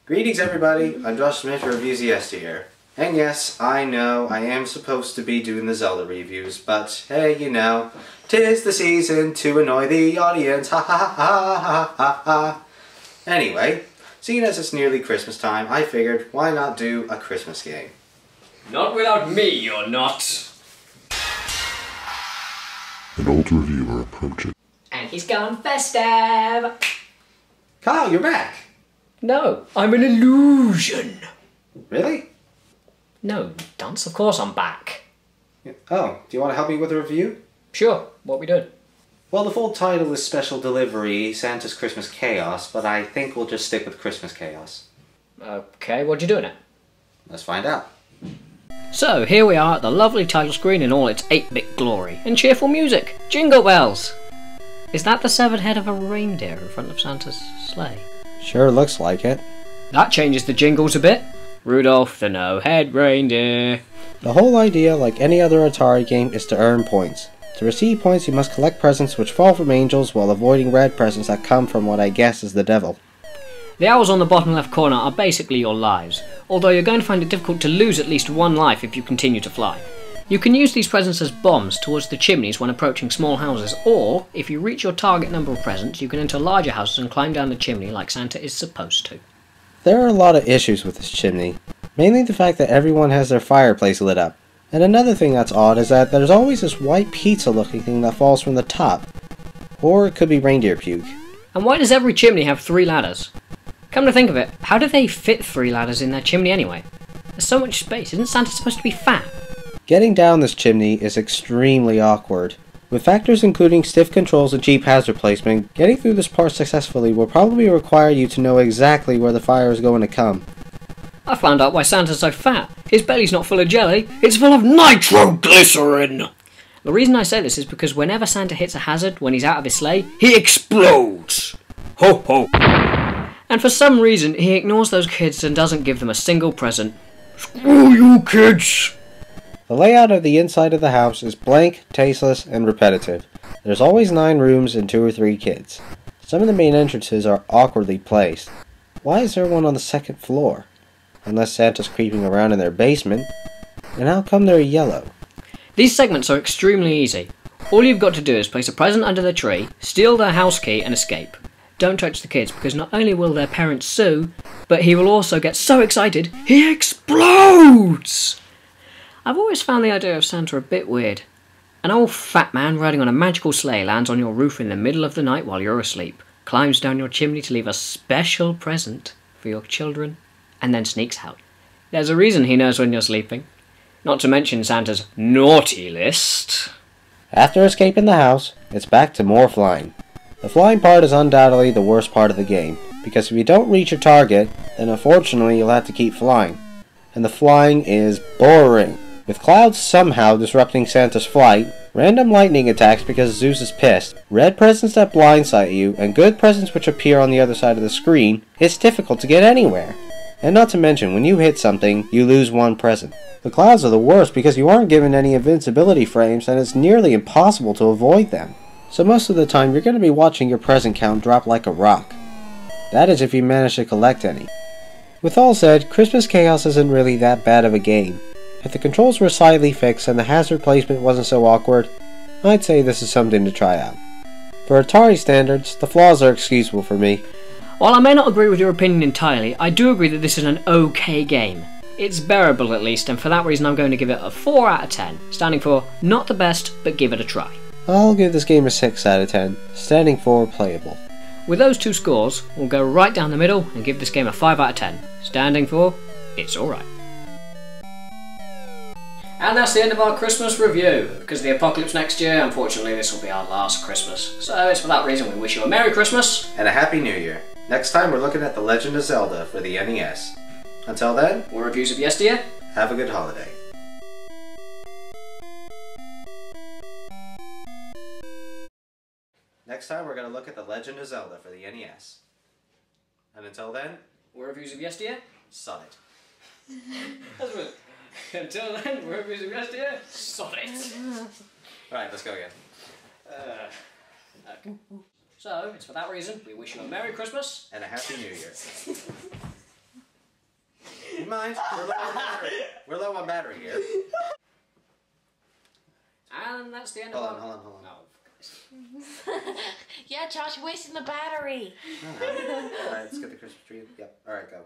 Greetings everybody, I'm Josh Smith for Reviews Yesteryear. And yes, I know I am supposed to be doing the Zelda reviews, but hey, you know, 'tis the season to annoy the audience, ha ha ha ha ha ha. Anyway, seeing as it's nearly Christmas time, I figured why not do a Christmas game. Not without me, you're not. An old reviewer approaches. And he's gone festive. Kyle, you're back! No, I'm an illusion. Really? No, Dunce, of course I'm back. Oh, do you want to help me with a review? Sure, what we doing? Well, the full title is Special Delivery, Santa's Christmas Chaos, but I think we'll just stick with Christmas Chaos. Okay, what you doing it? Let's find out. So, here we are at the lovely title screen in all its 8-bit glory, and cheerful music. Jingle bells! Is that the severed head of a reindeer in front of Santa's sleigh? Sure looks like it. That changes the jingles a bit. Rudolph the no-head reindeer. The whole idea, like any other Atari game, is to earn points. To receive points, you must collect presents which fall from angels while avoiding red presents that come from what I guess is the devil. The owls on the bottom left corner are basically your lives, although you're going to find it difficult to lose at least one life if you continue to fly. You can use these presents as bombs towards the chimneys when approaching small houses, or, if you reach your target number of presents, you can enter larger houses and climb down the chimney like Santa is supposed to. There are a lot of issues with this chimney, mainly the fact that everyone has their fireplace lit up. And another thing that's odd is that there's always this white pizza looking thing that falls from the top. Or it could be reindeer puke. And why does every chimney have 3 ladders? Come to think of it, how do they fit 3 ladders in their chimney anyway? There's so much space, isn't Santa supposed to be fat? Getting down this chimney is extremely awkward. With factors including stiff controls and cheap hazard placement, getting through this part successfully will probably require you to know exactly where the fire is going to come. I found out why Santa's so fat. His belly's not full of jelly, it's full of nitroglycerin! The reason I say this is because whenever Santa hits a hazard when he's out of his sleigh, he explodes! Ho ho! And for some reason, he ignores those kids and doesn't give them a single present. Screw you kids! The layout of the inside of the house is blank, tasteless, and repetitive. There's always 9 rooms and 2 or 3 kids. Some of the main entrances are awkwardly placed. Why is there one on the 2nd floor? Unless Santa's creeping around in their basement. And how come they're yellow? These segments are extremely easy. All you've got to do is place a present under the tree, steal their house key, and escape. Don't touch the kids, because not only will their parents sue, but he will also get so excited, he explodes! I've always found the idea of Santa a bit weird. An old fat man riding on a magical sleigh lands on your roof in the middle of the night while you're asleep, climbs down your chimney to leave a special present for your children, and then sneaks out. There's a reason he knows when you're sleeping. Not to mention Santa's naughty list. After escaping the house, it's back to more flying. The flying part is undoubtedly the worst part of the game, because if you don't reach your target, then unfortunately you'll have to keep flying. And the flying is boring. With clouds somehow disrupting Santa's flight, random lightning attacks because Zeus is pissed, red presents that blindside you, and good presents which appear on the other side of the screen, it's difficult to get anywhere. And not to mention, when you hit something, you lose 1 present. The clouds are the worst because you aren't given any invincibility frames and it's nearly impossible to avoid them. So most of the time you're going to be watching your present count drop like a rock. That is if you manage to collect any. With all said, Christmas Chaos isn't really that bad of a game. If the controls were slightly fixed and the hazard placement wasn't so awkward, I'd say this is something to try out. For Atari standards, the flaws are excusable for me. While I may not agree with your opinion entirely, I do agree that this is an okay game. It's bearable at least, and for that reason I'm going to give it a 4 out of 10, standing for not the best, but give it a try. I'll give this game a 6 out of 10, standing for playable. With those 2 scores, we'll go right down the middle and give this game a 5 out of 10, standing for it's alright. And that's the end of our Christmas review. Because of the apocalypse next year, unfortunately this will be our last Christmas. So it's for that reason we wish you a Merry Christmas And a Happy New Year. Next time we're looking at The Legend of Zelda for the NES. Until then, or reviews of yesteryear. have a good holiday. Next time we're going to look at The Legend of Zelda for the NES. And until then, or reviews of yesteryear. sod it. That's what. Until then, we're reviews of yesteryear. Sod it. Alright, let's go again. Okay. So, it's for that reason we wish you a Merry Christmas And a Happy New Year. you mind? We're low on battery here. And that's the end Hold of on, hold on. Oh, Yeah, Josh, you're wasting the battery. Alright, let's get the Christmas tree. Yep, alright, go.